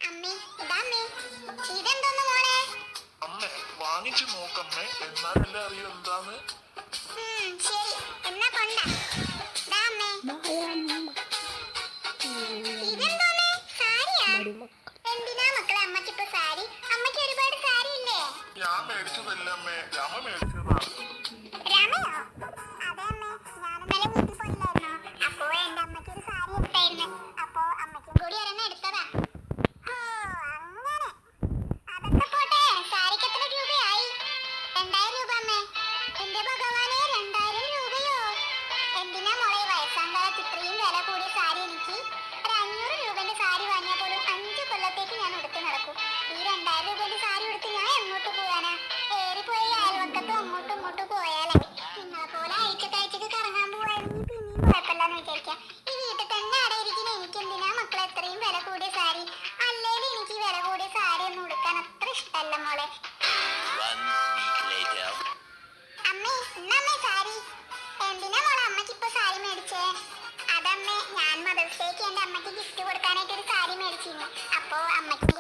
അമ്മേ ഇതാമ്മേ ഇതെന്തോന്ന് മോളെ? അമ്മേ വാങ്ങിച്ചു നോക്കമ്മേ, എന്നാലല്ലേ അറിയൂ എന്താന്ന്. ശരി എന്നാ കൊണ്ട. ഇതെന്തോന്ന് സാരിയാ? എന്തിനാ മക്കളെ അമ്മക്കിപ്പോ സാരി? അമ്മക്ക് ഒരുപാട് സാരി ഇല്ലേ? ഞാൻ മേടിച്ചതല്ല അമ്മേ, രാമ മേടിച്ചതാ. രാമയോ? അതെ അമ്മേ, ഞാനിന്നലെ വീട്ടിൽ പോയില്ലായിരുന്നോ? അപ്പോ എന്റെ അമ്മയ്ക്ക് ഒരു സാരി എടുത്തായിരുന്നു. അപ്പോ അമ്മയ്ക്കും കൂടി ഒരെണ്ണം എടുത്തതാ. ഓ അങ്ങനെ. അതൊക്കെ പോട്ടെ, സാരിക്ക് എത്ര രൂപയായി? 2000 രൂപ അമ്മേ. എന്റെ ഭഗവാനെ, 2000 രൂപയോ? എന്തിനാ മോളെ വയസ്സാം കാലത്ത് ഇത്രയും വില കൂടിയ സാരി എനിക്ക്? ഒരു 500 രൂപന്റെ സാരി വാങ്ങിയാൽ പോലും 5 കൊല്ലത്തേക്ക് ഞാൻ എടുത്ത് നടക്കും. ഈ 2000 രൂപന്റെ സാരി എടുത്ത് ഞാൻ എങ്ങോട്ട് പോകാനാ? ഏറിപ്പോയി അയൽവക്കത്തും അങ്ങോട്ടും ഇങ്ങോട്ടും പോയാലായി. നിങ്ങളെ പോലെ ആഴ്ചക്ക് കറങ്ങാൻ പോവാണെങ്കിൽ പിന്നെയും കുഴപ്പമില്ലാന്ന് വിചാരിക്കാം. ഈ വീട്ടിൽ തന്നെ അടയിരിക്കുന്ന എനിക്ക് എന്തിനാ മക്കളെ ഇത്രയും വില കൂടിയ സാരി? അല്ലേലും എനിക്ക് ഈ വില കൂടിയ സാരി ഒന്നും ഉടുക്കാൻ അത്ര ഇഷ്ടമല്ല മോളെ. അമ്മേ ഇന്നമ്മേ സാരി. എന്തിനാ മോളെ അമ്മയ്ക്ക് ഇപ്പൊ സാരി മേടിച്ചേ? അതമ്മേ, ഞാൻ മദേഴ്സ് ഡേക്ക് എന്റെ അമ്മയ്ക്ക് ഗിഫ്റ്റ് കൊടുക്കാനായിട്ട് ഒരു സാരി മേടിച്ചിരുന്നു. അപ്പോ അമ്മയ്ക്ക്